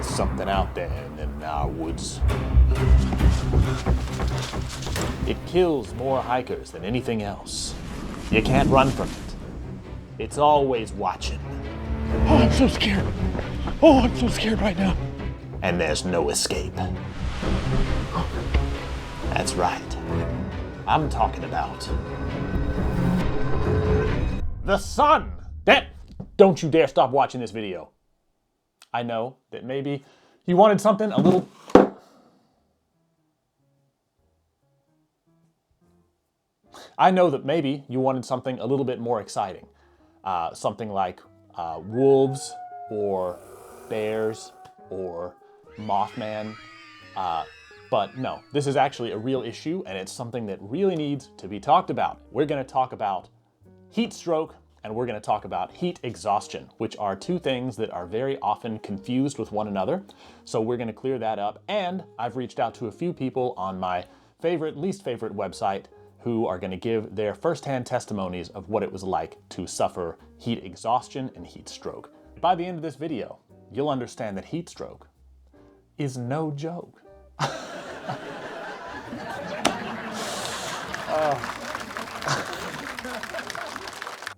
There's something out there in them woods. It kills more hikers than anything else. You can't run from it. It's always watching. Oh, I'm so scared. Oh, I'm so scared right now. And there's no escape. That's right. I'm talking about the sun. Don't you dare stop watching this video. I know that maybe you wanted something a little... I know that maybe you wanted something a little bit more exciting. Something like wolves or bears or Mothman. But no, this is actually a real issue, and it's something that really needs to be talked about. We're going to talk about heat stroke, and we're going to talk about heat exhaustion, which are two things that are very often confused with one another. So we're going to clear that up, and I've reached out to a few people on my least favorite website who are going to give their firsthand testimonies of what it was like to suffer heat exhaustion and heat stroke. By the end of this video, you'll understand that heat stroke is no joke.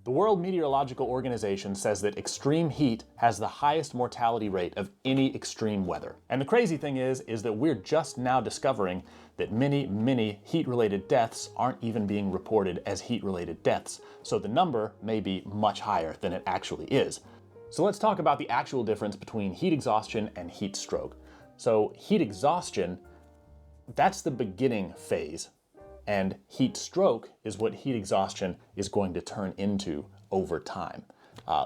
The World Meteorological Organization says that extreme heat has the highest mortality rate of any extreme weather. And the crazy thing is that we're just now discovering that many heat-related deaths aren't even being reported as heat-related deaths. So the number may be much higher than it actually is. So let's talk about the actual difference between heat exhaustion and heat stroke. So heat exhaustion, that's the beginning phase. And heat stroke is what heat exhaustion is going to turn into over time.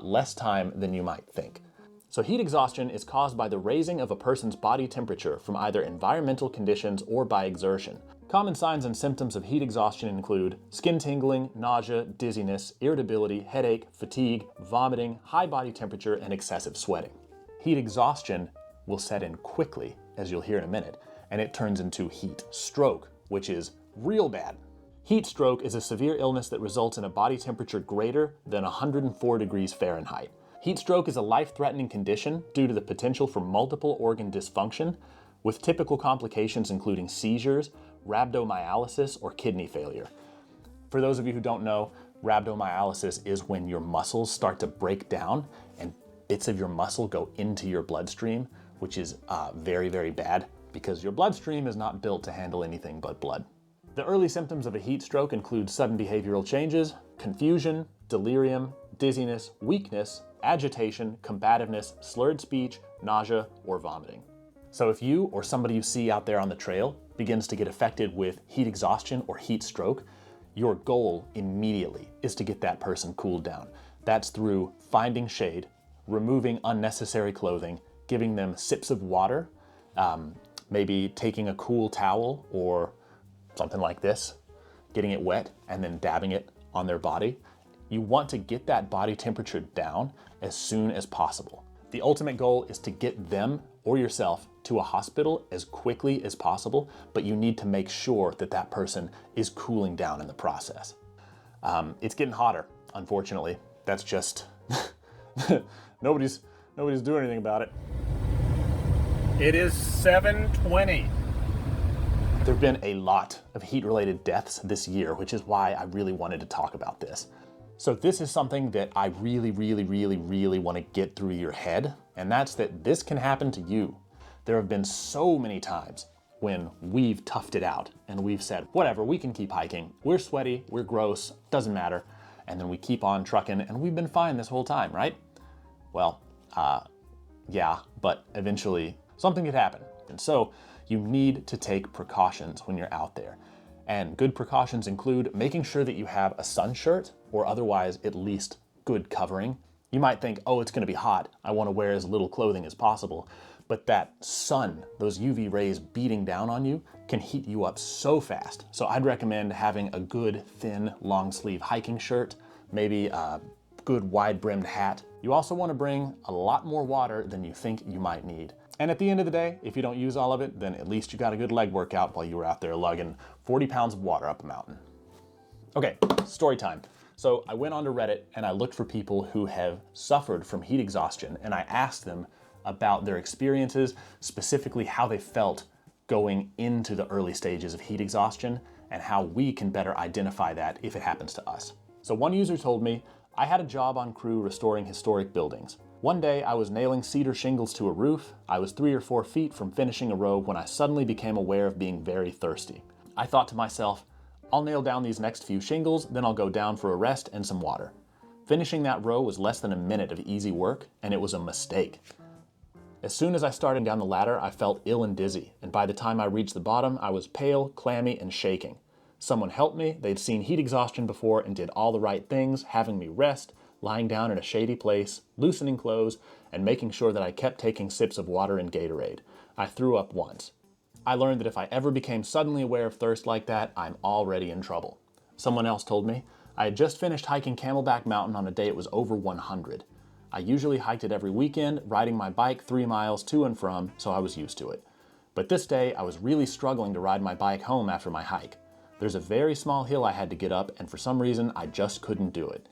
Less time than you might think. So heat exhaustion is caused by the raising of a person's body temperature from either environmental conditions or by exertion. Common signs and symptoms of heat exhaustion include skin tingling, nausea, dizziness, irritability, headache, fatigue, vomiting, high body temperature, and excessive sweating. Heat exhaustion will set in quickly, as you'll hear in a minute, and it turns into heat stroke, which is real bad. Heat stroke is a severe illness that results in a body temperature greater than 104 degrees Fahrenheit. Heat stroke is a life-threatening condition due to the potential for multiple organ dysfunction, with typical complications including seizures, rhabdomyolysis, or kidney failure. For those of you who don't know, rhabdomyolysis is when your muscles start to break down and bits of your muscle go into your bloodstream, which is very, very bad because your bloodstream is not built to handle anything but blood. The early symptoms of a heat stroke include sudden behavioral changes, confusion, delirium, dizziness, weakness, agitation, combativeness, slurred speech, nausea, or vomiting. So if you or somebody you see out there on the trail begins to get affected with heat exhaustion or heat stroke, your goal immediately is to get that person cooled down. That's through finding shade, removing unnecessary clothing, giving them sips of water, maybe taking a cool towel or something like this, getting it wet and then dabbing it on their body. You want to get that body temperature down as soon as possible. The ultimate goal is to get them or yourself to a hospital as quickly as possible, but you need to make sure that that person is cooling down in the process. It's getting hotter, unfortunately. That's just, nobody's doing anything about it. It is 7:20. There have been a lot of heat-related deaths this year, which is why I really wanted to talk about this. So this is something that I really want to get through your head, and that's that this can happen to you. There have been so many times when we've toughed it out and we've said, whatever, we can keep hiking. We're sweaty, we're gross, doesn't matter. And then we keep on trucking and we've been fine this whole time, right? Well, yeah, but eventually something could happen. And so you need to take precautions when you're out there. And good precautions include making sure that you have a sun shirt or otherwise at least good covering. You might think, oh, it's gonna be hot. I wanna wear as little clothing as possible. But that sun, those UV rays beating down on you can heat you up so fast. So I'd recommend having a good, thin, long sleeve hiking shirt, maybe a good wide brimmed hat. You also wanna bring a lot more water than you think you might need. And at the end of the day, if you don't use all of it, then at least you got a good leg workout while you were out there lugging 40 pounds of water up a mountain. Okay, story time. So I went onto Reddit and I looked for people who have suffered from heat exhaustion and I asked them about their experiences, specifically how they felt going into the early stages of heat exhaustion and how we can better identify that if it happens to us. So one user told me, I had a job on crew restoring historic buildings. One day I was nailing cedar shingles to a roof. I was 3 or 4 feet from finishing a row when I suddenly became aware of being very thirsty. I thought to myself, I'll nail down these next few shingles, then I'll go down for a rest and some water. Finishing that row was less than a minute of easy work, and it was a mistake. As soon as I started down the ladder, I felt ill and dizzy, and by the time I reached the bottom, I was pale, clammy, and shaking. Someone helped me. They'd seen heat exhaustion before and did all the right things, having me rest, lying down in a shady place, loosening clothes, and making sure that I kept taking sips of water and Gatorade. I threw up once. I learned that if I ever became suddenly aware of thirst like that, I'm already in trouble. Someone else told me, I had just finished hiking Camelback Mountain on a day it was over 100. I usually hiked it every weekend, riding my bike 3 miles to and from, so I was used to it. But this day, I was really struggling to ride my bike home after my hike. There's a very small hill I had to get up, and for some reason, I just couldn't do it.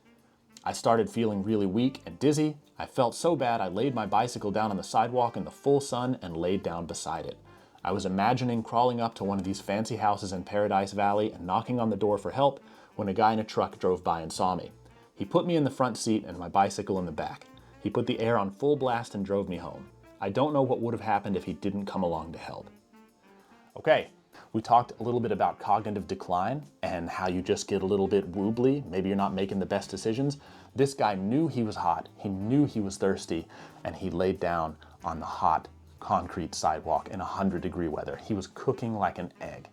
I started feeling really weak and dizzy. I felt so bad I laid my bicycle down on the sidewalk in the full sun and laid down beside it. I was imagining crawling up to one of these fancy houses in Paradise Valley and knocking on the door for help when a guy in a truck drove by and saw me. He put me in the front seat and my bicycle in the back. He put the air on full blast and drove me home. I don't know what would have happened if he didn't come along to help. Okay. We talked a little bit about cognitive decline and how you just get a little bit wobbly. Maybe you're not making the best decisions. This guy knew he was hot. He knew he was thirsty, and he laid down on the hot concrete sidewalk in 100-degree weather. He was cooking like an egg.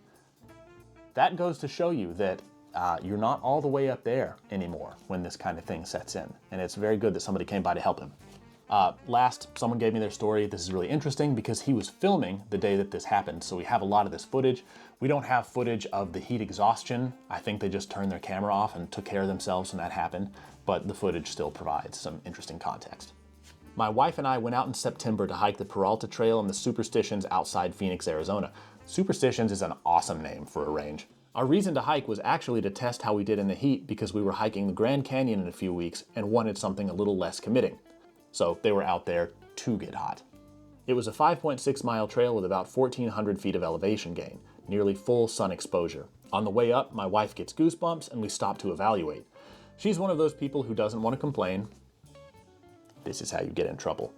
That goes to show you that you're not all the way up there anymore when this kind of thing sets in. And it's very good that somebody came by to help him. Last, someone gave me their story. This is really interesting because he was filming the day that this happened, so we have a lot of this footage. We don't have footage of the heat exhaustion. I think they just turned their camera off and took care of themselves when that happened, but the footage still provides some interesting context. My wife and I went out in September to hike the Peralta Trail and the Superstitions outside Phoenix, Arizona. Superstitions is an awesome name for a range. Our reason to hike was actually to test how we did in the heat because we were hiking the Grand Canyon in a few weeks and wanted something a little less committing. So they were out there to get hot. It was a 5.6-mile trail with about 1,400 feet of elevation gain, nearly full sun exposure. On the way up, my wife gets goosebumps and we stop to evaluate. She's one of those people who doesn't want to complain. This is how you get in trouble.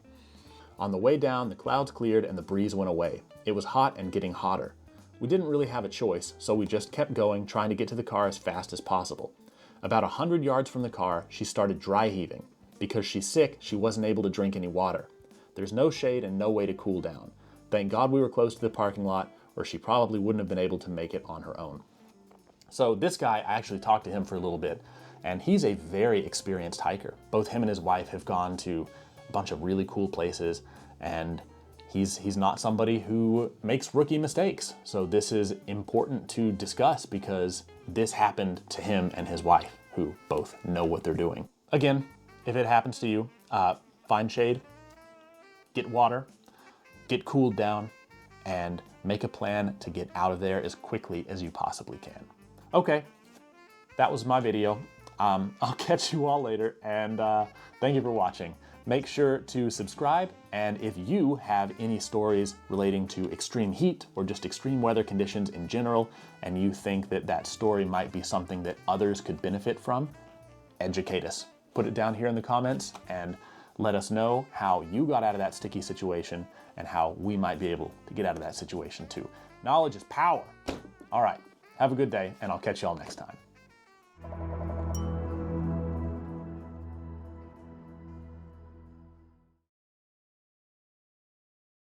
On the way down, the clouds cleared and the breeze went away. It was hot and getting hotter. We didn't really have a choice, so we just kept going, trying to get to the car as fast as possible. About 100 yards from the car, she started dry heaving. Because she's sick, she wasn't able to drink any water. There's no shade and no way to cool down. Thank God we were close to the parking lot, or she probably wouldn't have been able to make it on her own. So this guy, I actually talked to him for a little bit, and he's a very experienced hiker. Both him and his wife have gone to a bunch of really cool places, and he's not somebody who makes rookie mistakes. So this is important to discuss because this happened to him and his wife, who both know what they're doing. Again, if it happens to you, find shade, get water, get cooled down, and make a plan to get out of there as quickly as you possibly can. Okay, that was my video. I'll catch you all later, and thank you for watching. Make sure to subscribe, and if you have any stories relating to extreme heat or just extreme weather conditions in general, and you think that that story might be something that others could benefit from, educate us. Put it down here in the comments and let us know how you got out of that sticky situation and how we might be able to get out of that situation too. Knowledge is power. All right, have a good day, and I'll catch you all next time.